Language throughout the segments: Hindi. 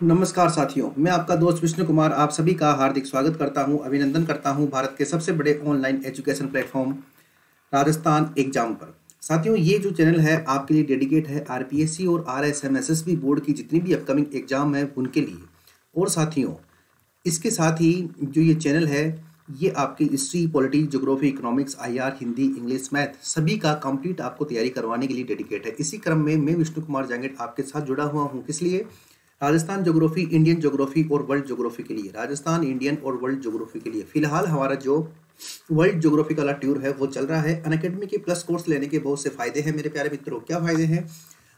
नमस्कार साथियों, मैं आपका दोस्त विष्णु कुमार आप सभी का हार्दिक स्वागत करता हूं, अभिनंदन करता हूं भारत के सबसे बड़े online education platform Rajasthan exam पर। साथियों, ये जो चैनल है आपके लिए डेडिकेट है आरपीएससी और आरएसएम एसएसबी बोर्ड की जितनी भी अपकमिंग एग्जाम है उनके लिए। और साथियों, इसके साथ ही जो ये चैनल है ये आपकी history, polity, geography, economics, IR, Hindi, English, math सभी का कंप्लीट आपको तैयारी करवाने के लिए डेडिकेट है। इसी क्रम में मैं विष्णु कुमार जांगेट आपके साथ जुड़ा हुआ हूँ। किस लिए? राजस्थान ज्योग्राफी, इंडियन ज्योग्राफी और वर्ल्ड ज्योग्राफी के लिए। राजस्थान, इंडियन और वर्ल्ड ज्योग्राफी के लिए फिलहाल हमारा जो वर्ल्ड ज्योग्राफी वाला टूर है वो चल रहा है। अनअकैडमी के प्लस कोर्स लेने के बहुत से फायदे हैं मेरे प्यारे मित्रों। क्या फायदे हैं?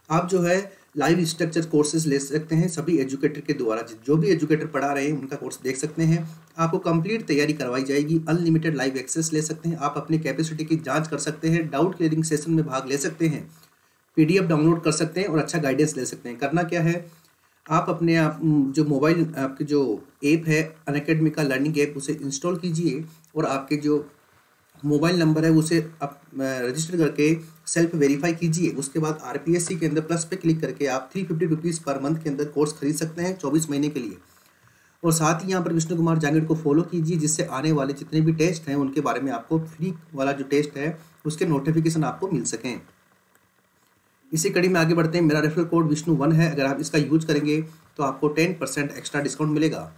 आप जो है लाइव स्ट्रक्चर कोर्सेज ले सकते हैं सभी एजुकेटर के द्वारा। जो भी एजुकेटर पढ़ा रहे हैं उनका कोर्स देख सकते हैं। आपको कंप्लीट तैयारी करवाई जाएगी। अनलिमिटेड लाइव एक्सेस ले सकते हैं। आप अपनी कैपेसिटी की जांच कर सकते हैं। डाउट क्लियरिंग सेशन में भाग ले सकते हैं। पीडीएफ डाउनलोड कर सकते हैं और अच्छा गाइडेंस ले सकते हैं। करना क्या है, आप अपने आप जो मोबाइल आपके जो ऐप है अनअकैडमी का लर्निंग ऐप उसे इंस्टॉल कीजिए और आपके जो मोबाइल नंबर है उसे आप रजिस्टर करके सेल्फ वेरीफाई कीजिए। उसके बाद आरपीएससी के अंदर प्लस पे क्लिक करके आप 350 रुपीज़ पर मंथ के अंदर कोर्स खरीद सकते हैं 24 महीने के लिए। और साथ ही यहाँ पर विष्णु कुमार जांगेट को फॉलो कीजिए, जिससे आने वाले जितने भी टेस्ट हैं उनके बारे में आपको फ्री वाला जो टेस्ट है उसके नोटिफिकेशन आपको मिल सकें। इसी कड़ी में आगे बढ़ते हैं। मेरा रेफरल कोड विष्णु1 है। अगर आप इसका यूज करेंगे तो आपको 10% एक्स्ट्रा डिस्काउंट मिलेगा।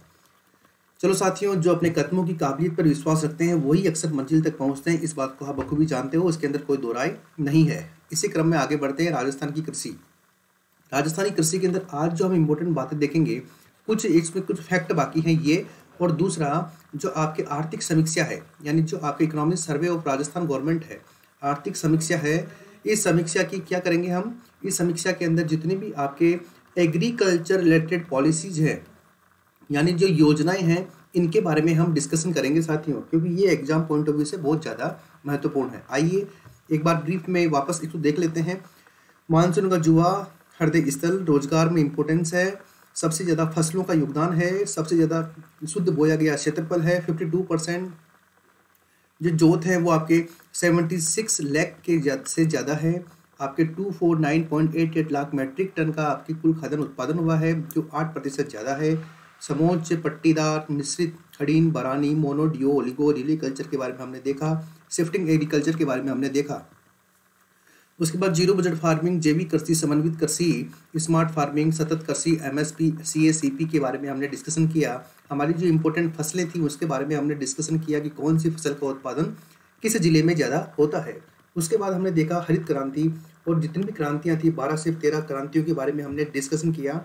चलो साथियों, जो अपने कदमों की काबिलियत पर विश्वास रखते हैं वही अक्सर मंजिल तक पहुंचते हैं। इस बात को आप बखूबी जानते हो, इसके अंदर कोई दो राय नहीं है। इसी क्रम में आगे बढ़ते हैं। राजस्थान की कृषि। राजस्थानी कृषि के अंदर आज जो हम इम्पोर्टेंट बातें देखेंगे, कुछ इसमें कुछ फैक्ट बाकी हैं ये, और दूसरा जो आपके आर्थिक समीक्षा है, यानी जो आपके economic survey of Rajasthan government है, आर्थिक समीक्षा है। इस समीक्षा की क्या करेंगे हम? इस समीक्षा के अंदर जितनी भी आपके एग्रीकल्चर रिलेटेड पॉलिसीज है, यानी जो योजनाएं हैं, इनके बारे में हम डिस्कशन करेंगे साथियों, क्योंकि ये एग्जाम पॉइंट ऑफ व्यू से बहुत ज़्यादा महत्वपूर्ण है। आइए एक बार ब्रीफ में वापस इसको देख लेते हैं। मानसून का जुआ, हृदय स्थल, रोजगार में इम्पोर्टेंस है, सबसे ज़्यादा फसलों का योगदान है, सबसे ज़्यादा शुद्ध बोया गया क्षेत्रफल है 52%, जो जोत है वो आपके 76 लाख के से ज़्यादा है। आपके 249.88 लाख मैट्रिक टन का आपकी कुल खाद्यान्न उत्पादन हुआ है, जो 8% ज़्यादा है। समोच्च, पट्टीदार, मिश्रित, खड़ीन, बरानी, मोनोडियो, ओलिगो, रिलीकल्चर के बारे में हमने देखा। शिफ्टिंग एग्रीकल्चर के बारे में हमने देखा। उसके बाद जीरो बजट फार्मिंग, जैविक कृषि, समन्वित कृषि, स्मार्ट फार्मिंग, सतत कृषि, एमएसपी, सीएसीपी के बारे में हमने डिस्कशन किया। हमारी जो इंपॉर्टेंट फसलें थी उसके बारे में हमने डिस्कशन किया कि कौन सी फसल का उत्पादन किस जिले में ज़्यादा होता है। उसके बाद हमने देखा हरित क्रांति, और जितनी भी क्रांतियाँ थी 12 से 13 क्रांतियों के बारे में हमने डिस्कशन किया।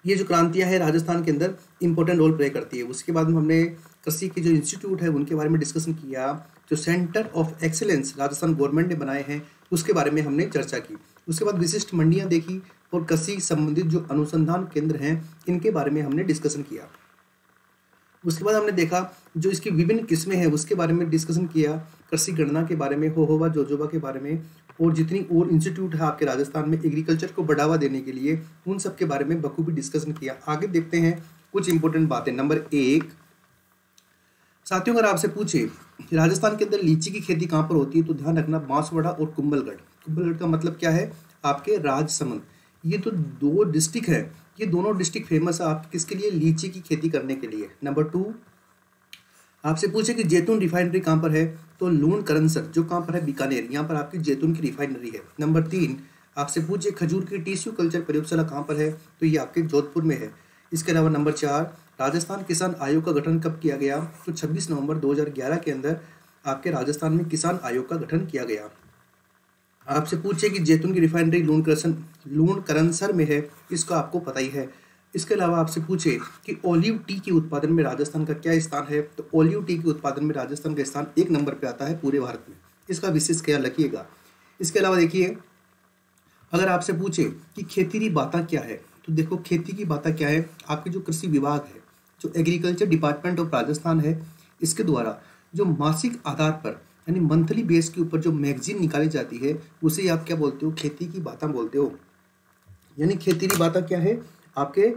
ये जो क्रांतियाँ हैं राजस्थान के अंदर इंपॉर्टेंट रोल प्ले करती है। उसके बाद में हमने कृषि के जो इंस्टीट्यूट है उनके बारे में डिस्कशन किया। जो centre of excellence Rajasthan government ने बनाए हैं उसके बारे में हमने चर्चा की। उसके बाद विशिष्ट मंडियाँ देखी और कृषि संबंधित जो अनुसंधान केंद्र हैं इनके बारे में हमने डिस्कशन किया। उसके बाद हमने देखा जो इसकी विभिन्न किस्में हैं उसके बारे में डिस्कशन किया। कृषि गणना के बारे में, होहोवा, जोजोबा के बारे में, और जितनी और इंस्टीट्यूट है आपके राजस्थान में एग्रीकल्चर को बढ़ावा देने के लिए, उन सब के बारे में बखूबी डिस्कशन किया। आगे देखते हैं कुछ इंपॉर्टेंट बातें। नंबर 1 साथियों, अगर आपसे पूछे राजस्थान के अंदर लीची की खेती कहाँ पर होती है तो ध्यान रखना बांसवाड़ा और कुंभलगढ़। कुंभलगढ़ का मतलब क्या है? आपके राजसमंद। ये तो दो डिस्ट्रिक्ट है, ये दोनों डिस्ट्रिक्ट फेमस है आप किसके लिए? लीची की खेती करने के लिए। नंबर 2 आपसे पूछे कि जैतून रिफाइनरी कहाँ पर है तो लूण करनसर, जो कहाँ पर है? बीकानेर। यहाँ पर आपकी जैतून की रिफाइनरी है। नंबर 3 आपसे पूछे खजूर की टिश्यू कल्चर प्रयोगशाला कहाँ पर है तो ये आपके जोधपुर में है। इसके अलावा नंबर 4 राजस्थान किसान आयोग का गठन कब किया गया तो 26 नवंबर 2011 के अंदर आपके राजस्थान में किसान आयोग का गठन किया गया। आपसे पूछे कि जैतून की रिफाइनरी लूण करनसर में है, इसका आपको पता ही है। इसके अलावा आपसे पूछे कि ओलिव टी के उत्पादन में राजस्थान का क्या स्थान है तो ओलिव टी के उत्पादन में राजस्थान का स्थान 1 नंबर पे आता है पूरे भारत में। इसका विशेष ख्याल रखिएगा। इसके अलावा देखिए, अगर आपसे पूछे कि खेती की बातें क्या है तो देखो खेती की बातें क्या है, आपके जो कृषि विभाग है, जो एग्रीकल्चर डिपार्टमेंट ऑफ राजस्थान है, इसके द्वारा जो मासिक आधार पर यानी मंथली बेस के ऊपर जो मैगजीन निकाली जाती है उसे आप क्या बोलते हो? खेती की बातें बोलते हो। यानी खेती की बातें क्या है? आपके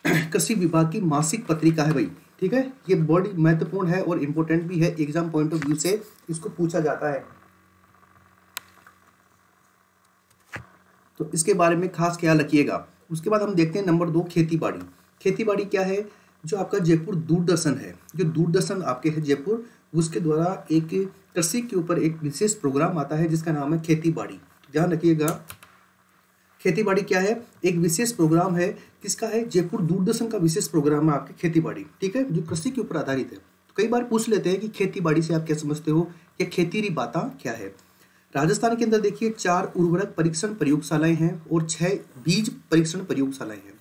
कृषि विभाग की मासिक पत्रिका है भाई, ठीक है। ये बड़ी महत्वपूर्ण है और इम्पोर्टेंट भी है, एग्जाम पॉइंट ऑफ व्यू से इसको पूछा जाता है, तो इसके बारे में खास ख्याल रखिएगा। उसके बाद हम देखते हैं नंबर 2 खेती बाड़ी। खेती बाड़ी क्या है? जो आपका जयपुर दूरदर्शन है, जो दूरदर्शन आपके है जयपुर, उसके द्वारा एक कृषि के ऊपर एक विशेष प्रोग्राम आता है जिसका नाम है खेती बाड़ी। तो ध्यान रखिएगा, खेती बाड़ी क्या है? एक विशेष प्रोग्राम है। किसका है? जयपुर दूरदर्शन का विशेष प्रोग्राम है आपकी खेती बाड़ी, ठीक है, जो कृषि के ऊपर आधारित है। तो कई बार पूछ लेते हैं कि खेती बाड़ी से आप क्या समझते हो, या खेती बाता क्या है। राजस्थान के अंदर देखिए 4 उर्वरक परीक्षण प्रयोगशालाएं हैं और 6 बीज परीक्षण प्रयोगशालाएं हैं।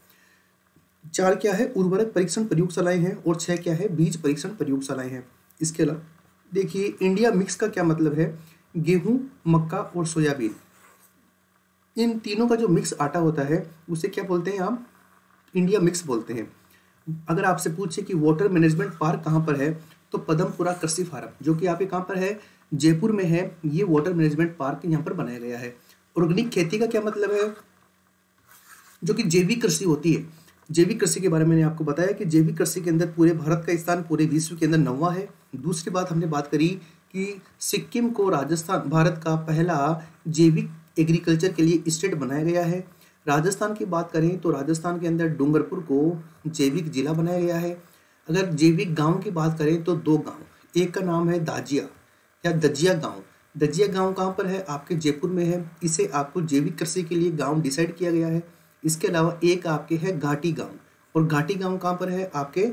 4 क्या है? उर्वरक परीक्षण प्रयोगशालाएं हैं और 6 क्या है? बीज परीक्षण प्रयोगशालाएं हैं। इसके अलावा देखिए इंडिया मिक्स का क्या मतलब है? गेहूं, मक्का और सोयाबीन, इन तीनों का जो मिक्स आटा होता है उसे क्या बोलते हैं? आप इंडिया मिक्स बोलते हैं। अगर आपसे पूछे कि वाटर मैनेजमेंट पार्क कहाँ पर है, तो पदमपुरा कृषि फार्म, जो कि आपके कहाँ पर है? जयपुर में है। ये वाटर मैनेजमेंट पार्क यहाँ पर बनाया गया है। ऑर्गेनिक खेती का क्या मतलब है? जो कि जैविक कृषि होती है। जैविक कृषि के बारे में मैंने आपको बताया कि जैविक कृषि के अंदर पूरे भारत का स्थान पूरे विश्व के अंदर 9वां है। दूसरी बात हमने बात करी कि सिक्किम को राजस्थान भारत का पहला जैविक एग्रीकल्चर के लिए स्टेट बनाया गया है। राजस्थान की बात करें तो राजस्थान के अंदर डूंगरपुर को जैविक जिला बनाया गया है। अगर जैविक गांव की बात करें तो 2 गांव, एक का नाम है दाजिया या दजिया गांव। दजिया गांव कहाँ पर है? आपके जयपुर में है। इसे आपको जैविक कृषि के लिए गांव डिसाइड किया गया है। इसके अलावा एक आपके है घाटी गांव, और घाटी गांव कहाँ पर है? आपके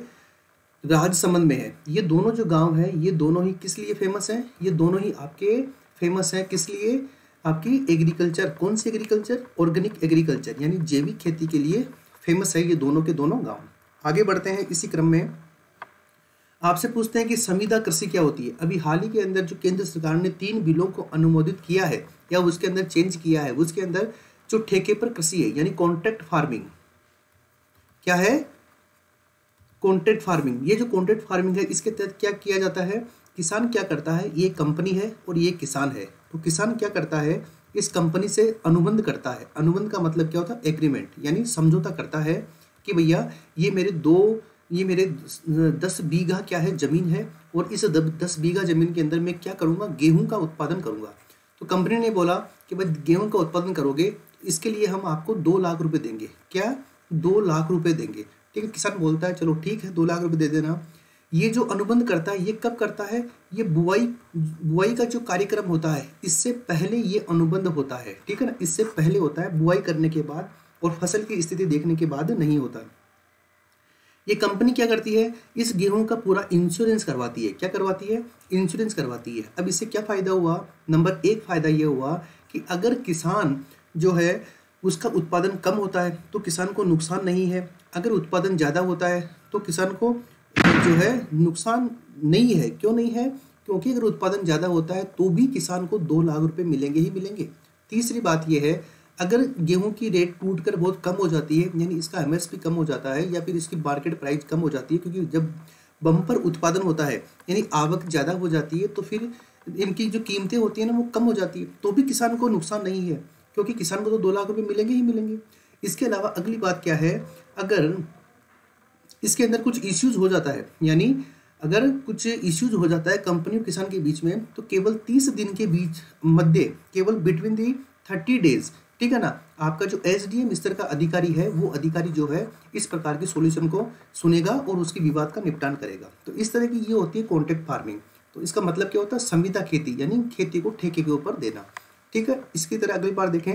राजसमंद में है। ये दोनों जो गांव है, ये दोनों ही किस लिए फेमस हैं? ये दोनों ही आपके फेमस हैं किस लिए? आपकी एग्रीकल्चर। कौन सी एग्रीकल्चर? ऑर्गेनिक एग्रीकल्चर, यानी जैविक खेती के लिए फेमस है ये दोनों के दोनों गांव। आगे बढ़ते हैं इसी क्रम में, आपसे पूछते हैं कि संविदा कृषि क्या होती है। अभी हाल ही के अंदर जो केंद्र सरकार ने 3 बिलों को अनुमोदित किया है या उसके अंदर चेंज किया है, उसके अंदर जो ठेके पर कृषि है यानी कॉन्ट्रैक्ट फार्मिंग, क्या है? Contract farming. ये जो कॉन्ट्रैक्ट फार्मिंग है, इसके तहत क्या किया जाता है? किसान क्या करता है? ये कंपनी है और ये किसान है। तो किसान क्या करता है? इस कंपनी से अनुबंध करता है। अनुबंध का मतलब क्या होता है? एग्रीमेंट, यानी समझौता करता है कि भैया ये मेरे 10 बीघा क्या है? जमीन है, और इस 10 बीघा जमीन के अंदर मैं क्या करूँगा? गेहूं का उत्पादन करूँगा। तो कंपनी ने बोला कि भाई गेहूं का उत्पादन करोगे, इसके लिए हम आपको 2 लाख रुपए देंगे। क्या? 2 लाख रुपए देंगे। ठीक है, किसान बोलता है चलो ठीक है 2 लाख रुपए दे देना। ये जो अनुबंध करता है, ये कब करता है? ये बुआई का जो कार्यक्रम होता है, इससे पहले ये अनुबंध होता है। ठीक है ना, इससे पहले होता है, बुआई करने के बाद और फसल की स्थिति देखने के बाद नहीं होता। ये कंपनी क्या करती है? इस गेहूं का पूरा इंश्योरेंस करवाती है। क्या करवाती है? इंश्योरेंस करवाती है। अब इससे क्या फायदा हुआ? नंबर 1 फायदा ये हुआ कि अगर किसान जो है उसका उत्पादन कम होता है तो किसान को नुकसान नहीं है। अगर उत्पादन ज़्यादा होता है तो किसान को जो है नुकसान नहीं है। क्यों नहीं है? क्योंकि अगर उत्पादन ज़्यादा होता है तो भी किसान को 2 लाख रुपए मिलेंगे ही मिलेंगे। तीसरी बात यह है, अगर गेहूं की रेट टूटकर बहुत कम हो जाती है, यानी इसका एमएसपी कम हो जाता है या फिर इसकी मार्केट प्राइस कम हो जाती है, क्योंकि जब बम्पर उत्पादन होता है यानी आवक ज़्यादा हो जाती है तो फिर इनकी जो कीमतें होती हैं ना वो कम हो जाती है, तो भी किसान को नुकसान नहीं है, क्योंकि किसान को तो 2 लाख रुपए मिलेंगे ही मिलेंगे। इसके अलावा अगली बात क्या है, अगर इसके अंदर कुछ इश्यूज हो जाता है, यानी अगर कुछ इश्यूज हो जाता है कंपनी और किसान के बीच में, तो केवल 30 दिन के बीच मध्य, केवल बिटवीन दी 30 डेज, ठीक है ना, आपका जो एसडीएम स्तर का अधिकारी है वो अधिकारी जो है इस प्रकार के सॉल्यूशन को सुनेगा और उसकी विवाद का निपटान करेगा। तो इस तरह की ये होती है कॉन्ट्रैक्ट फार्मिंग। तो इसका मतलब क्या होता है? संविदा खेती, यानी खेती को ठेके के ऊपर देना। ठीक है, इसकी तरह अगली बार देखें,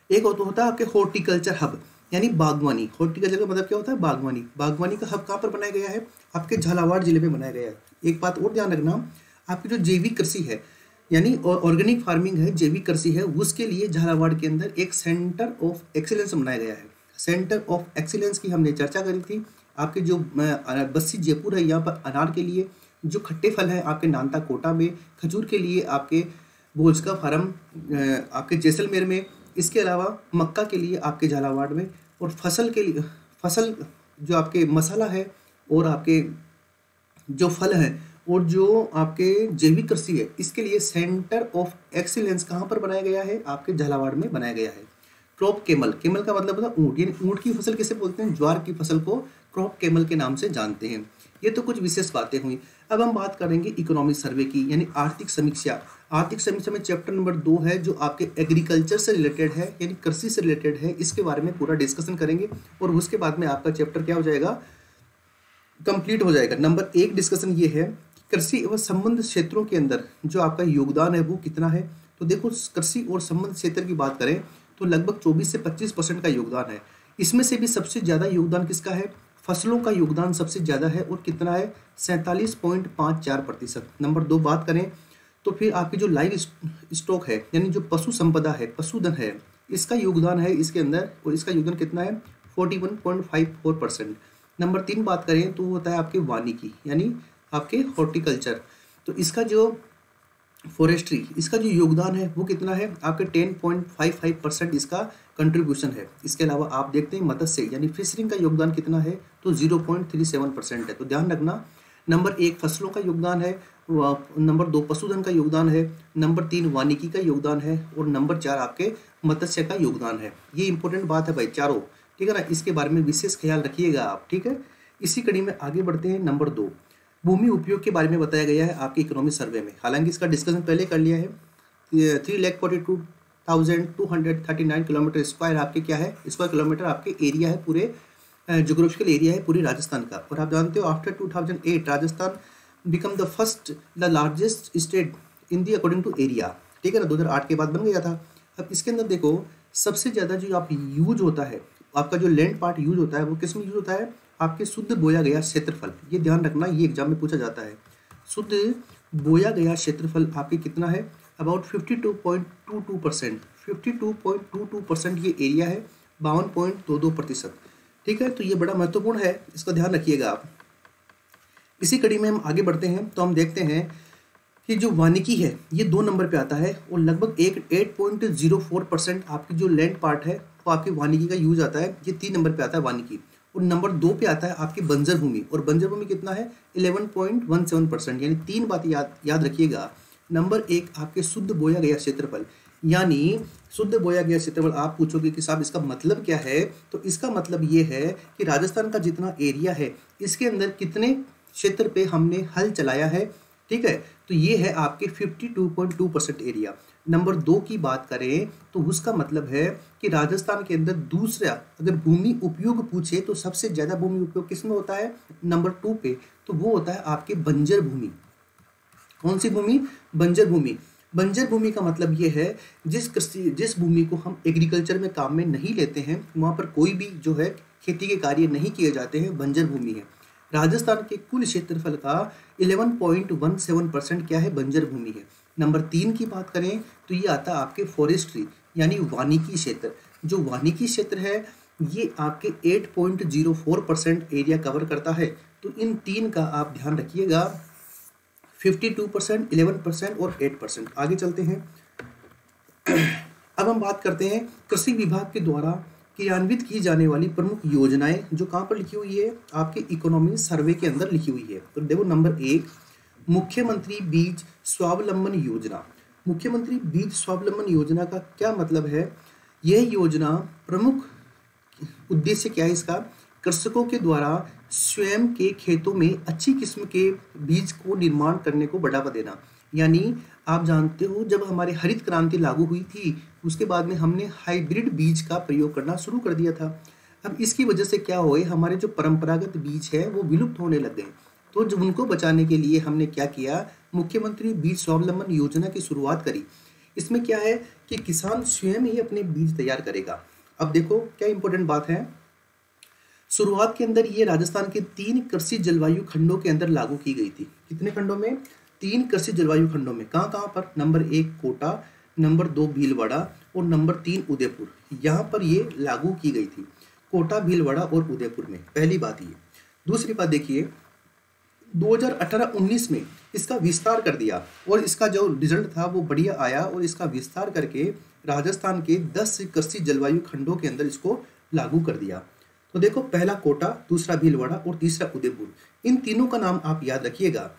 एक होता है आपके हॉर्टिकल्चर हब, यानी बागवानी। हॉर्टिकल्चर का मतलब क्या होता है? बागवानी। बागवानी का हब कहाँ पर बनाया गया है? आपके झालावाड़ जिले में बनाया गया है। एक बात और ध्यान रखना, आपकी जो जैविक कृषि है यानी ऑर्गेनिक फार्मिंग है, जैविक कृषि है, उसके लिए झालावाड़ के अंदर एक सेंटर ऑफ एक्सीलेंस बनाया गया है। सेंटर ऑफ एक्सीलेंस की हमने चर्चा करी थी। आपके जो बस्सी जयपुर है, यहाँ पर अनार के लिए जो खट्टे फल है आपके नानता कोटा में, खजूर के लिए आपके भोजका फार्म आपके जैसलमेर में, इसके अलावा मक्का के लिए आपके झालावाड़ में, और फसल के लिए जो आपके मसाला है और आपके जो फल है और जो आपके जैविक कृषि है, इसके लिए सेंटर ऑफ एक्सीलेंस कहाँ पर बनाया गया है? आपके झालावाड़ में बनाया गया है। क्रॉप केमल, केमल का मतलब होता है ऊँट, यानी ऊँट की फसल किसे बोलते हैं? ज्वार की फसल को क्रॉप केमल के नाम से जानते हैं। ये तो कुछ विशेष बातें हुई। अब हम बात करेंगे इकोनॉमिक सर्वे की, यानी आर्थिक समीक्षा। आर्थिक समीक्षा में चैप्टर नंबर 2 है जो आपके एग्रीकल्चर से रिलेटेड है, यानी कृषि से रिलेटेड है। इसके बारे में पूरा डिस्कशन करेंगे और उसके बाद में आपका चैप्टर क्या हो जाएगा, कंप्लीट हो जाएगा। नंबर 1 डिस्कशन ये है कि कृषि एवं संबंध क्षेत्रों के अंदर जो आपका योगदान है वो कितना है। तो देखो, कृषि और संबंध क्षेत्र की बात करें तो लगभग 24 से 25% का योगदान है। इसमें से भी सबसे ज़्यादा योगदान किसका है, फसलों का योगदान सबसे ज़्यादा है और कितना है 47.54%। नंबर 2 बात करें तो फिर आपकी जो लाइव स्टॉक है, यानी जो पशु संपदा है, पशुधन है, इसका योगदान है इसके अंदर, और इसका योगदान कितना है 41.54%। नंबर 3 बात करें तो वो होता है आपके वानिकी, यानी आपके हॉर्टिकल्चर, तो इसका जो फॉरेस्ट्री, इसका जो योगदान है वो कितना है आपके 10.55% इसका कंट्रीब्यूशन है। इसके अलावा आप देखते हैं मत्स्य यानी फिशरिंग का योगदान कितना है तो 0.37% है। तो ध्यान रखना, नंबर 1 फसलों का योगदान है, नंबर 2 पशुधन का योगदान है, नंबर 3 वानिकी का योगदान है और नंबर 4 आपके मत्स्य का योगदान है। ये इंपॉर्टेंट बात है भाई चारों, ठीक है ना, इसके बारे में विशेष ख्याल रखिएगा आप, ठीक है। इसी कड़ी में आगे बढ़ते हैं। नंबर 2 भूमि उपयोग के बारे में बताया गया है आपके इकोनॉमिक सर्वे में, हालांकि इसका डिस्कशन पहले कर लिया है। 3,42,239 किलोमीटर स्क्वायर आपके क्या है, स्क्वायर किलोमीटर आपके एरिया है, पूरे जोग्राफिकल एरिया है पूरे राजस्थान का। और आप जानते हो after 2008 Rajasthan become the first the largest state in the according to area, ठीक है ना, 2008 के बाद बन गया था। अब इसके अंदर देखो सबसे ज़्यादा जो आप यूज होता है, आपका जो लैंड पार्ट यूज होता है वो किस में यूज होता है, आपके शुद्ध बोया गया क्षेत्रफल। ये ध्यान रखना, ये एग्जाम में पूछा जाता है। शुद्ध बोया गया क्षेत्रफल आपके कितना है, अबाउट 52.22%। 52.22% ये एरिया है, 52.22%, ठीक है। तो ये बड़ा महत्वपूर्ण है, इसका ध्यान रखिएगा आप। इसी कड़ी में हम आगे बढ़ते हैं तो हम देखते हैं कि जो वानिकी है ये 2 नंबर पे आता है और लगभग 8.04% आपकी जो लैंड पार्ट है वो आपकी वानिकी का यूज आता है। ये 3 नंबर पे आता है वानिकी। और नंबर 2 पे आता है आपकी बंजर भूमि, और बंजर भूमि कितना है 11.17%। यानी 3 बात याद रखिएगा। नंबर 1 आपके शुद्ध बोया गया क्षेत्रफल, यानी शुद्ध बोया गया क्षेत्रफल। आप पूछोगे कि साहब इसका मतलब क्या है, तो इसका मतलब ये है कि राजस्थान का जितना एरिया है इसके अंदर कितने क्षेत्र पे हमने हल चलाया है, ठीक है। तो ये है आपके 52.2% एरिया। नंबर 2 की बात करें तो उसका मतलब है कि राजस्थान के अंदर दूसरा अगर भूमि उपयोग पूछे तो सबसे ज़्यादा भूमि उपयोग किस में होता है, नंबर 2 पे, तो वो होता है आपके बंजर भूमि। कौन सी भूमि, बंजर भूमि। बंजर भूमि का मतलब ये है जिस भूमि को हम एग्रीकल्चर में काम में नहीं लेते हैं, वहाँ पर कोई भी जो है खेती के कार्य नहीं किए जाते हैं, बंजर भूमि है। राजस्थान के कुल क्षेत्रफल का 11.17% क्या है, बंजर भूमि है। नंबर 3 की बात करें तो ये आता है आपके फॉरेस्ट्री यानी वानिकी क्षेत्र। जो वानिकी क्षेत्र है ये आपके 8.04% एरिया कवर करता है। तो इन 3 का आप ध्यान रखिएगा, 52%, 11% और 8%। आगे चलते हैं। अब हम बात करते हैं कृषि विभाग के द्वारा क्रियान्वित की जाने वाली प्रमुख योजनाएं, जो कहाँ पर लिखी हुई है, आपके इकोनॉमी सर्वे के अंदर लिखी हुई है। तो देखो नंबर 1 मुख्यमंत्री बीज स्वावलंबन योजना। मुख्यमंत्री बीज स्वावलंबन योजना का क्या मतलब है, यह योजना प्रमुख उद्देश्य क्या है इसका, कृषकों के द्वारा स्वयं के खेतों में अच्छी किस्म के बीज को निर्माण करने को बढ़ावा देना। यानी आप जानते हो जब हमारे हरित क्रांति लागू हुई थी उसके बाद में हमने हाइब्रिड बीज का प्रयोग करना शुरू कर दिया था। अब इसकी वजह से क्या हुए, हमारे जो परंपरागत बीज है वो विलुप्त होने लग गए। तो जब उनको बचाने के लिए हमने क्या किया, मुख्यमंत्री बीज स्वावलंबन योजना की शुरुआत करी। इसमें क्या है कि किसान स्वयं ही अपने बीज तैयार करेगा। अब देखो क्या इंपॉर्टेंट बात है, शुरुआत के अंदर ये राजस्थान के 3 कृषि जलवायु खंडों के अंदर लागू की गई थी। कितने खंडों में, 3 कृषि जलवायु खंडों में। कहाँ कहाँ पर, नंबर 1 कोटा, नंबर 2 भीलवाड़ा और नंबर 3 उदयपुर। यहाँ पर ये लागू की गई थी, कोटा, भीलवाड़ा और उदयपुर में। पहली बात ये। दूसरी बात देखिए 2018-19 में इसका विस्तार कर दिया और इसका जो रिजल्ट था वो बढ़िया आया और इसका विस्तार करके राजस्थान के 10 कृषि जलवायु खंडों के अंदर इसको लागू कर दिया। तो देखो पहला कोटा, दूसरा भीलवाड़ा और तीसरा उदयपुर। इन तीनों का नाम आप याद रखिएगा,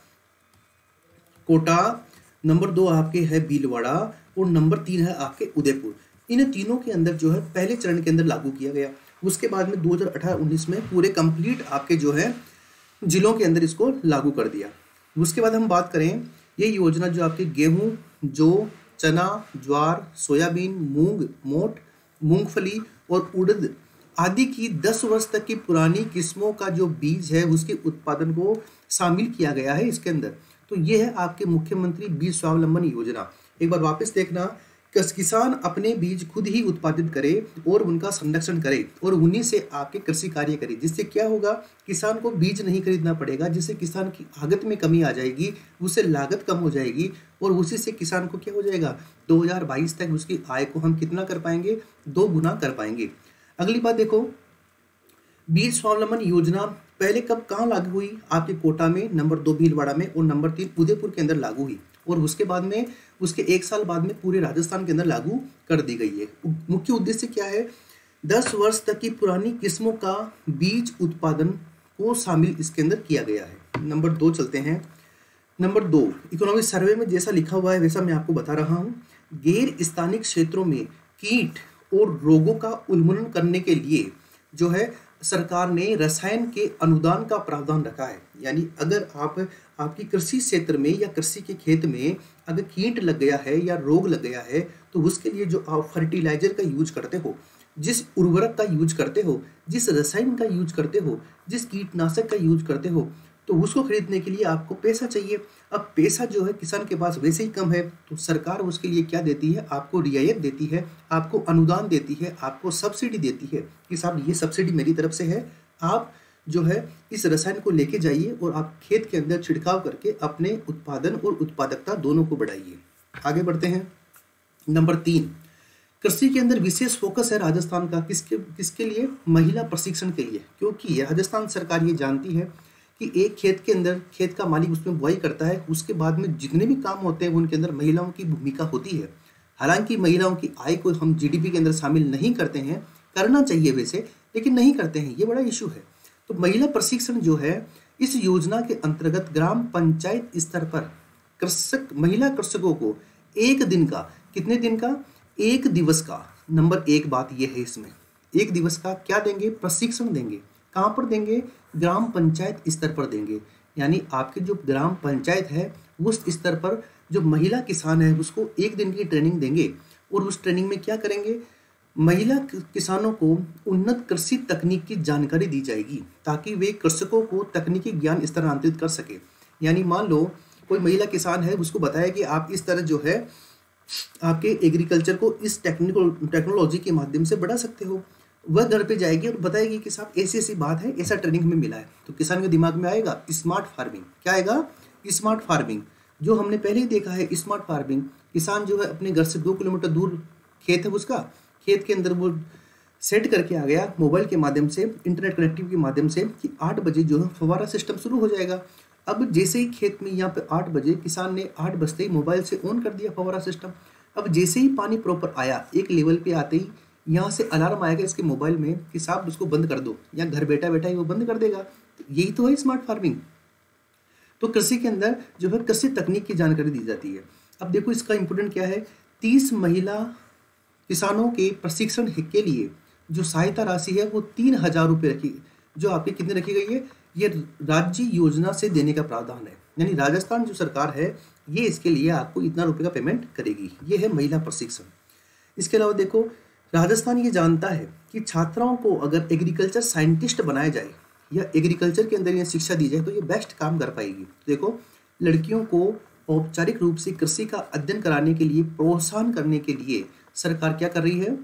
कोटा, नंबर 2 आपके है भीलवाड़ा और नंबर 3 है आपके उदयपुर। इन तीनों के अंदर जो है पहले चरण के अंदर लागू किया गया। उसके बाद में 2018-19 में पूरे कंप्लीट आपके जो है जिलों के अंदर इसको लागू कर दिया। उसके बाद हम बात करें, ये योजना जो आपके गेहूं, जौ, चना, ज्वार, सोयाबीन, मूंग, मोठ, मूंगफली और उड़द आदि की 10 वर्ष तक की पुरानी किस्मों का जो बीज है उसके उत्पादन को शामिल किया गया है इसके अंदर। तो ये है आपके मुख्यमंत्री बीज स्वावलंबन योजना। एक बार वापस देखना, किसान अपने बीज खुद ही उत्पादित करे और उनका संरक्षण करे और उन्हीं से आपके कृषि कार्य करे, जिससे क्या होगा, किसान को बीज नहीं खरीदना पड़ेगा, जिससे किसान की आगत में कमी आ जाएगी, उससे लागत कम हो जाएगी और उसी से किसान को क्या हो जाएगा, 2022 तक उसकी आय को हम कितना कर पाएंगे, 2 गुना कर पाएंगे। अगली बात देखो, बीज स्वावलंबन योजना पहले कब कहाँ लागू हुई, आपके कोटा में, नंबर 2 भीलवाड़ा में और नंबर 3 उदयपुर के अंदर लागू हुई और उसके बाद में उसके 1 साल बाद में पूरे राजस्थान के अंदर लागू कर दी गई है। मुख्य उद्देश्य क्या है, 10 वर्ष तक की पुरानी किस्मों का बीज उत्पादन को शामिल इसके अंदर किया गया है। नंबर 2 चलते हैं। नंबर 2, इकोनॉमिक सर्वे में जैसा लिखा हुआ है वैसा मैं आपको बता रहा हूँ। गैर स्थानिक क्षेत्रों में कीट और रोगों का उन्मूलन करने के लिए जो है सरकार ने रसायन के अनुदान का प्रावधान रखा है। यानी अगर आपकी कृषि क्षेत्र में या कृषि के खेत में अगर कीट लग गया है या रोग लग गया है तो उसके लिए जो आप फर्टिलाइजर का यूज करते हो, जिस उर्वरक का यूज करते हो, जिस रसायन का यूज करते हो, जिस कीटनाशक का यूज करते हो, तो उसको खरीदने के लिए आपको पैसा चाहिए। अब पैसा जो है किसान के पास वैसे ही कम है, तो सरकार उसके लिए क्या देती है, आपको रियायत देती है, आपको अनुदान देती है, आपको सब्सिडी देती है कि साहब ये सब्सिडी मेरी तरफ से है, आप जो है इस रसायन को लेके जाइए और आप खेत के अंदर छिड़काव करके अपने उत्पादन और उत्पादकता दोनों को बढ़ाइए। आगे बढ़ते हैं। नंबर 3, कृषि के अंदर विशेष फोकस है राजस्थान का, किसके लिए, महिला प्रशिक्षण के लिए, क्योंकि राजस्थान सरकार ये जानती है कि एक खेत के अंदर खेत का मालिक उसमें बुआई करता है, उसके बाद में जितने भी काम होते हैं उनके अंदर महिलाओं की भूमिका होती है। हालांकि महिलाओं की आय को हम जीडीपी के अंदर शामिल नहीं करते हैं, करना चाहिए वैसे, लेकिन नहीं करते हैं, ये बड़ा इशू है। तो महिला प्रशिक्षण जो है इस योजना के अंतर्गत ग्राम पंचायत स्तर पर महिला कृषकों को 1 दिन का, कितने दिन का, 1 दिवस का, नंबर 1 बात यह है इसमें, 1 दिवस का क्या देंगे, प्रशिक्षण देंगे। कहाँ पर देंगे, ग्राम पंचायत स्तर पर देंगे। यानी आपके जो ग्राम पंचायत है उस स्तर पर जो महिला किसान है उसको 1 दिन की ट्रेनिंग देंगे और उस ट्रेनिंग में क्या करेंगे, महिला किसानों को उन्नत कृषि तकनीक की जानकारी दी जाएगी ताकि वे कृषकों को तकनीकी ज्ञान स्थानांतरित कर सके। यानी मान लो कोई महिला किसान है, उसको बताया कि आप इस तरह जो है आपके एग्रीकल्चर को इस टेक्नोलॉजी के माध्यम से बढ़ा सकते हो, वह घर पे जाएगी और बताएगी कि साहब ऐसी ऐसी बात है, ऐसा ट्रेनिंग में मिला है। तो किसान के दिमाग में आएगा स्मार्ट फार्मिंग। क्या आएगा, स्मार्ट फार्मिंग, जो हमने पहले ही देखा है। स्मार्ट फार्मिंग, किसान जो है अपने घर से 2 किलोमीटर दूर खेत है उसका, खेत के अंदर वो सेट करके आ गया मोबाइल के माध्यम से, इंटरनेट कनेक्टिविटी के माध्यम से कि 8 बजे जो है फव्वारा सिस्टम शुरू हो जाएगा। अब जैसे ही खेत में यहाँ पे 8 बजे, किसान ने 8 बजते ही मोबाइल से ऑन कर दिया फव्वारा सिस्टम। अब जैसे ही पानी प्रॉपर आया, एक लेवल पे आते ही यहाँ से अलार्म आएगा इसके मोबाइल में कि साहब उसको बंद कर दो, या घर बैठा बैठा ही वो बंद कर देगा। तो यही तो है स्मार्ट फार्मिंग। तो कृषि के अंदर जो है कृषि तकनीक की जानकारी दी जाती है। अब देखो इसका इंपोर्टेंट क्या है, 30 महिला किसानों के प्रशिक्षण के लिए जो सहायता राशि है वो 3,000 रुपये रखी, जो आपकी कितनी रखी गई है, ये राज्य योजना से देने का प्रावधान है। यानी राजस्थान जो सरकार है ये इसके लिए आपको इतना रुपये का पेमेंट करेगी। ये है महिला प्रशिक्षण। इसके अलावा देखो राजस्थान ये जानता है कि छात्राओं को अगर एग्रीकल्चर साइंटिस्ट बनाया जाए या एग्रीकल्चर के अंदर ये शिक्षा दी जाए तो ये बेस्ट काम कर पाएगी। देखो लड़कियों को औपचारिक रूप से कृषि का अध्ययन कराने के लिए प्रोत्साहन करने के लिए सरकार क्या कर रही है,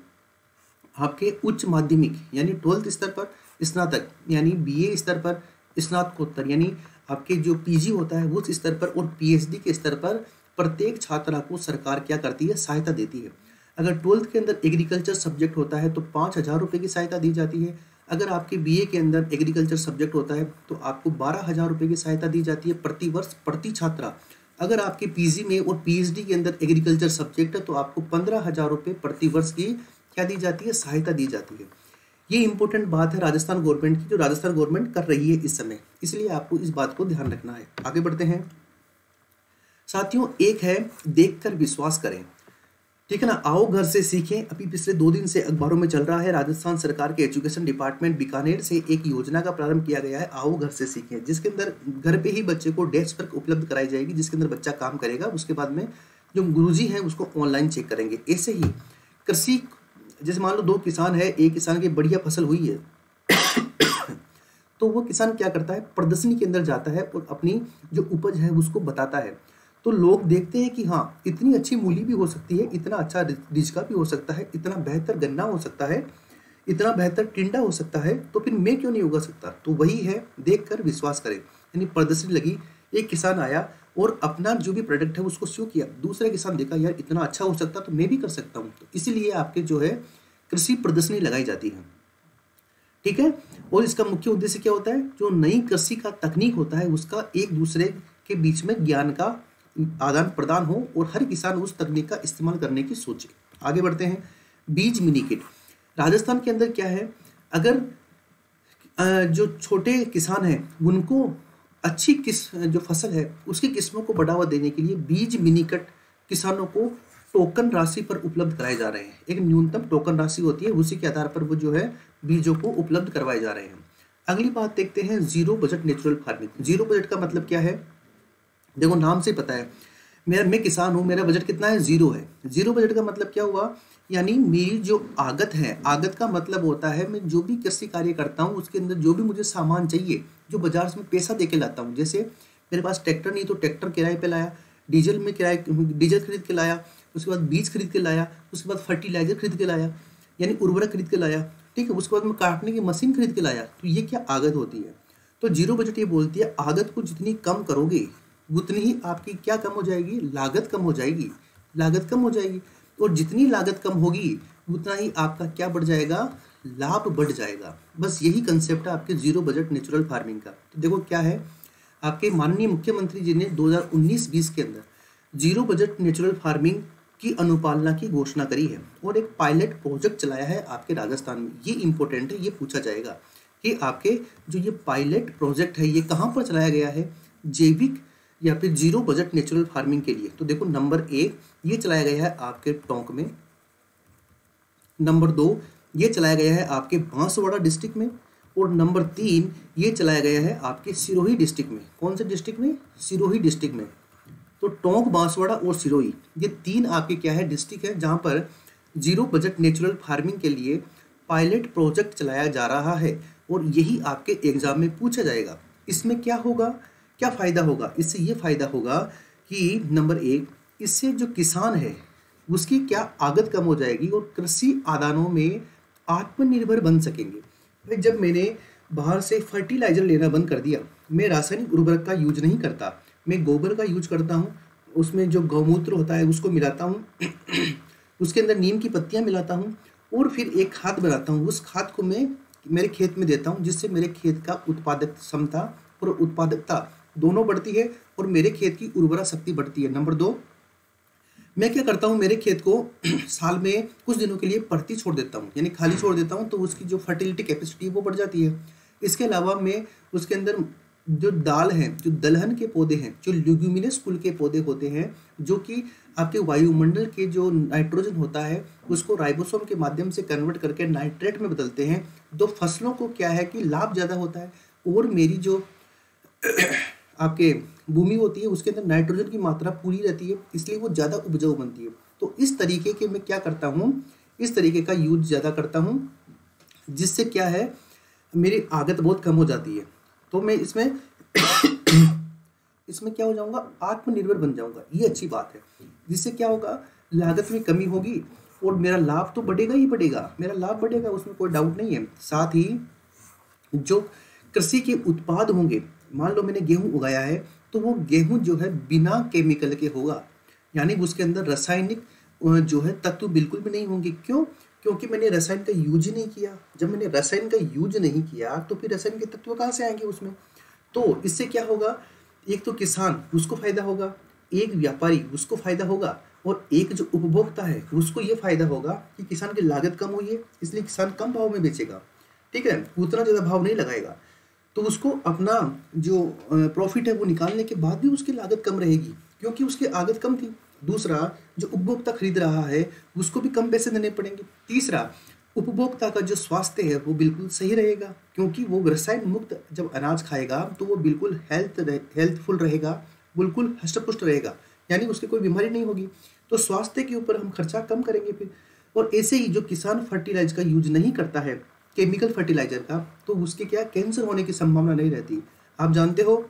आपके उच्च माध्यमिक यानी 12th स्तर पर, स्नातक यानी BA स्तर पर, स्नातकोत्तर यानी आपके जो PG होता है उस स्तर पर और PhD के स्तर पर प्रत्येक छात्रा को सरकार क्या करती है, सहायता देती है। अगर 12th के अंदर एग्रीकल्चर सब्जेक्ट होता है तो 5,000 रुपये की सहायता दी जाती है। अगर आपके BA के अंदर एग्रीकल्चर सब्जेक्ट होता है तो आपको 12,000 रुपये की सहायता दी जाती है प्रति वर्ष प्रति छात्रा। अगर आपके PG में और PhD के अंदर एग्रीकल्चर सब्जेक्ट है तो आपको 15,000 रुपये प्रति वर्ष की क्या दी जाती है, सहायता दी जाती है। ये इंपॉर्टेंट बात है राजस्थान गवर्नमेंट की, जो राजस्थान गवर्नमेंट कर रही है इस समय, इसलिए आपको इस बात को ध्यान रखना है। आगे बढ़ते हैं साथियों। एक है देखकर विश्वास करें, ठीक है ना। आओ घर से सीखें, अभी पिछले 2 दिन से अखबारों में चल रहा है। राजस्थान सरकार के एजुकेशन डिपार्टमेंट बीकानेर से एक योजना का प्रारंभ किया गया है, आओ घर से सीखें, जिसके अंदर घर पे ही बच्चे को डेस्क वर्क उपलब्ध कराई जाएगी, जिसके अंदर बच्चा काम करेगा, उसके बाद में जो गुरुजी हैं उसको ऑनलाइन चेक करेंगे। ऐसे ही कृषि, जैसे मान लो 2 किसान है, एक किसान की बढ़िया फसल हुई है तो वो किसान क्या करता है, प्रदर्शनी के अंदर जाता है और अपनी जो उपज है उसको बताता है। तो लोग देखते हैं कि हाँ, इतनी अच्छी मूली भी हो सकती है, इतना अच्छा रिजका भी हो सकता है, इतना बेहतर गन्ना हो सकता है, इतना बेहतर टिंडा हो सकता है, तो फिर मैं क्यों नहीं उगा सकता। तो वही है, देखकर विश्वास करें। यानी प्रदर्शनी लगी, एक किसान आया और अपना जो भी प्रोडक्ट है उसको शो किया, दूसरा किसान देखा यार इतना अच्छा हो सकता तो मैं भी कर सकता हूँ। तो इसीलिए आपके जो है कृषि प्रदर्शनी लगाई जाती है, ठीक है। और इसका मुख्य उद्देश्य क्या होता है, जो नई कृषि का तकनीक होता है उसका एक दूसरे के बीच में ज्ञान का आदान प्रदान हो और हर किसान उस तकनीक का इस्तेमाल करने की सोचे। आगे बढ़ते हैं। बीज मिनी किट, राजस्थान के अंदर क्या है, अगर जो छोटे किसान हैं उनको अच्छी जो फसल है उसकी किस्मों को बढ़ावा देने के लिए बीज मिनी किट किसानों को टोकन राशि पर उपलब्ध कराए जा रहे हैं। एक न्यूनतम टोकन राशि होती है, उसी के आधार पर वो जो है बीजों को उपलब्ध करवाए जा रहे हैं। अगली बात देखते हैं, zero budget natural farming. Zero budget का मतलब क्या है, देखो नाम से पता है, मैं किसान हूँ, मेरा बजट कितना है, 0 है। जीरो बजट का मतलब क्या हुआ, यानी मेरी जो आगत है, आगत का मतलब होता है मैं जो भी कृषि कार्य करता हूँ उसके अंदर जो भी मुझे सामान चाहिए, जो बाजार से मैं पैसा दे के लाता हूँ, जैसे मेरे पास ट्रैक्टर नहीं तो ट्रैक्टर किराए पे लाया, डीजल खरीद के लाया, उसके बाद बीज खरीद के लाया, उसके बाद फर्टिलाइजर खरीद के लाया, यानी उर्वरक खरीद के लाया, ठीक है, उसके बाद मैं काटने की मशीन खरीद के लाया, तो ये क्या आगत होती है। तो जीरो बजट ये बोलती है आगत को जितनी कम करोगे उतनी ही आपकी क्या कम हो जाएगी, लागत कम हो जाएगी, लागत कम हो जाएगी, और जितनी लागत कम होगी उतना ही आपका क्या बढ़ जाएगा, लाभ बढ़ जाएगा। बस यही कंसेप्ट है आपके जीरो बजट नेचुरल फार्मिंग का। तो देखो क्या है, आपके माननीय मुख्यमंत्री जी ने 2019-20 के अंदर जीरो बजट नेचुरल फार्मिंग की अनुपालना की घोषणा करी है और एक पायलट प्रोजेक्ट चलाया है आपके राजस्थान में। ये इंपॉर्टेंट है, ये पूछा जाएगा कि आपके जो ये पायलट प्रोजेक्ट है ये कहाँ पर चलाया गया है, जैविक या फिर जीरो बजट नेचुरल फार्मिंग के लिए। तो देखो नंबर 1 ये चलाया गया है आपके टोंक में, नंबर 2 ये चलाया गया है आपके बांसवाड़ा डिस्ट्रिक्ट में, और नंबर 3 ये चलाया गया है आपके सिरोही डिस्ट्रिक्ट में। कौन से डिस्ट्रिक्ट में, सिरोही डिस्ट्रिक्ट में। तो टोंक, बांसवाड़ा और सिरोही, ये 3 आपके क्या है डिस्ट्रिक्ट है जहाँ पर जीरो बजट नेचुरल फार्मिंग के लिए पायलट प्रोजेक्ट चलाया जा रहा है, और यही आपके एग्जाम में पूछा जाएगा। इसमें क्या होगा, क्या फ़ायदा होगा, इससे ये फ़ायदा होगा कि नंबर 1 इससे जो किसान है उसकी क्या आगत कम हो जाएगी और कृषि आदानों में आत्मनिर्भर बन सकेंगे। भाई जब मैंने बाहर से फर्टिलाइजर लेना बंद कर दिया, मैं रासायनिक उर्वरक का यूज नहीं करता, मैं गोबर का यूज करता हूँ, उसमें जो गौमूत्र होता है उसको मिलाता हूँ उसके अंदर नीम की पत्तियाँ मिलाता हूँ और फिर एक खाद बनाता हूँ, उस खाद को मैं मेरे खेत में देता हूँ, जिससे मेरे खेत का उत्पादक क्षमता और उत्पादकता दोनों बढ़ती है और मेरे खेत की उर्वरा शक्ति बढ़ती है। नंबर 2 मैं क्या करता हूँ, मेरे खेत को साल में कुछ दिनों के लिए परती छोड़ देता हूँ, यानी खाली छोड़ देता हूँ, तो उसकी जो फर्टिलिटी कैपेसिटी है वो बढ़ जाती है। इसके अलावा मैं उसके अंदर जो दाल हैं, जो दलहन के पौधे हैं, जो ल्यूग्यूमिनस कुल के पौधे होते हैं, जो कि आपके वायुमंडल के जो नाइट्रोजन होता है उसको राइबोसोम के माध्यम से कन्वर्ट करके नाइट्रेट में बदलते हैं। तो फसलों को क्या है कि लाभ ज़्यादा होता है, और मेरी जो आपके भूमि होती है उसके अंदर नाइट्रोजन की मात्रा पूरी रहती है, इसलिए वो ज़्यादा उपजाऊ बनती है। तो इस तरीके के मैं क्या करता हूँ, इस तरीके का यूज ज़्यादा करता हूँ, जिससे क्या है मेरी आगत बहुत कम हो जाती है। तो मैं इसमें इसमें क्या हो जाऊंगा, आत्मनिर्भर बन जाऊंगा। ये अच्छी बात है, जिससे क्या होगा, लागत में कमी होगी और मेरा लाभ तो बढ़ेगा ही बढ़ेगा, मेरा लाभ बढ़ेगा, उसमें कोई डाउट नहीं है। साथ ही जो कृषि के उत्पाद होंगे, मान लो मैंने गेहूं उगाया है तो वो गेहूं जो है बिना केमिकल के होगा, यानी उसके अंदर रासायनिक जो है तत्व बिल्कुल भी नहीं होंगे। क्यों, क्योंकि मैंने रसायन का यूज ही नहीं किया। जब मैंने रसायन का यूज नहीं किया तो फिर रसायन के तत्व कहाँ से आएंगे उसमें। तो इससे क्या होगा, एक तो किसान उसको फायदा होगा, एक व्यापारी उसको फायदा होगा, और एक जो उपभोक्ता है उसको ये फायदा होगा कि किसान की लागत कम हुई है, इसलिए किसान कम भाव में बेचेगा, ठीक है, उतना ज़्यादा भाव नहीं लगाएगा, तो उसको अपना जो प्रॉफिट है वो निकालने के बाद भी उसकी लागत कम रहेगी, क्योंकि उसकी आगत कम थी। दूसरा, जो उपभोक्ता खरीद रहा है उसको भी कम पैसे देने पड़ेंगे। तीसरा, उपभोक्ता का जो स्वास्थ्य है वो बिल्कुल सही रहेगा, क्योंकि वो रसायन मुक्त जब अनाज खाएगा तो वो बिल्कुल हेल्थफुल रहेगा, बिल्कुल हष्ट-पुष्ट रहेगा, यानी उसकी कोई बीमारी नहीं होगी। तो स्वास्थ्य के ऊपर हम खर्चा कम करेंगे फिर। और ऐसे ही जो किसान फर्टिलाइजर का यूज नहीं करता है, केमिकल फर्टिलाइजर का, तो उसके क्या कैंसर होने की संभावना नहीं रहती। आप जानते हो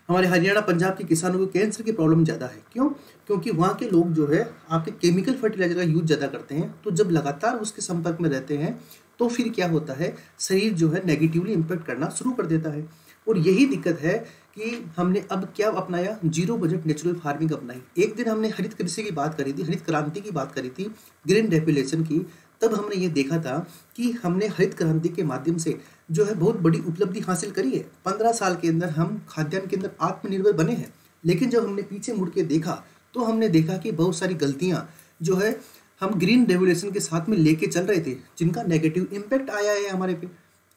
हमारे हरियाणा पंजाब के किसानों को कैंसर की प्रॉब्लम ज़्यादा है। क्यों? क्योंकि वहाँ के लोग जो है आपके केमिकल फर्टिलाइजर का यूज ज़्यादा करते हैं। तो जब लगातार उसके संपर्क में रहते हैं तो फिर क्या होता है, शरीर जो है नेगेटिवली इम्पेक्ट करना शुरू कर देता है। और यही दिक्कत है कि हमने अब क्या अपनाया, जीरो बजट नेचुरल फार्मिंग अपनाई। एक दिन हमने हरित कृषि की बात करी थी, हरित क्रांति की बात करी थी, ग्रीन रेवोल्यूशन की। तब हमने ये देखा था कि हमने हरित क्रांति के माध्यम से जो है बहुत बड़ी उपलब्धि हासिल करी है। 15 साल के अंदर हम खाद्यान्न के अंदर आत्मनिर्भर बने हैं। लेकिन जब हमने पीछे मुड़ के देखा तो हमने देखा कि बहुत सारी गलतियाँ जो है हम ग्रीन रेवोल्यूशन के साथ में लेके चल रहे थे, जिनका नेगेटिव इम्पैक्ट आया है हमारे पे।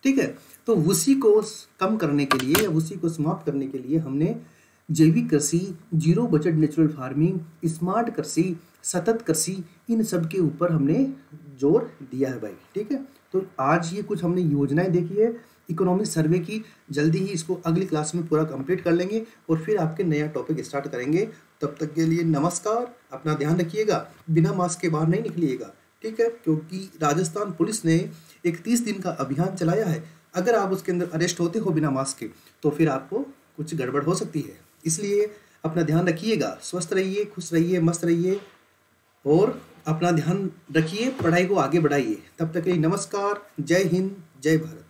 ठीक है, तो उसी को कम करने के लिए या उसी को समाप्त करने के लिए हमने जैविक कृषि, zero budget natural farming, smart कृषि, सतत कृषि, इन सब के ऊपर हमने जोर दिया है भाई। ठीक है, तो आज ये कुछ हमने योजनाएं देखी है इकोनॉमिक सर्वे की। जल्दी ही इसको अगली क्लास में पूरा कंप्लीट कर लेंगे और फिर आपके नया टॉपिक स्टार्ट करेंगे। तब तक के लिए नमस्कार, अपना ध्यान रखिएगा, बिना मास्क के बाहर नहीं निकलिएगा। ठीक है, क्योंकि राजस्थान पुलिस ने एक 30 दिन का अभियान चलाया है। अगर आप उसके अंदर अरेस्ट होते हो बिना मास्क के तो फिर आपको कुछ गड़बड़ हो सकती है। इसलिए अपना ध्यान रखिएगा, स्वस्थ रहिए, खुश रहिए, मस्त रहिए और अपना ध्यान रखिए, पढ़ाई को आगे बढ़ाइए। तब तक के लिए नमस्कार, जय हिंद, जय भारत।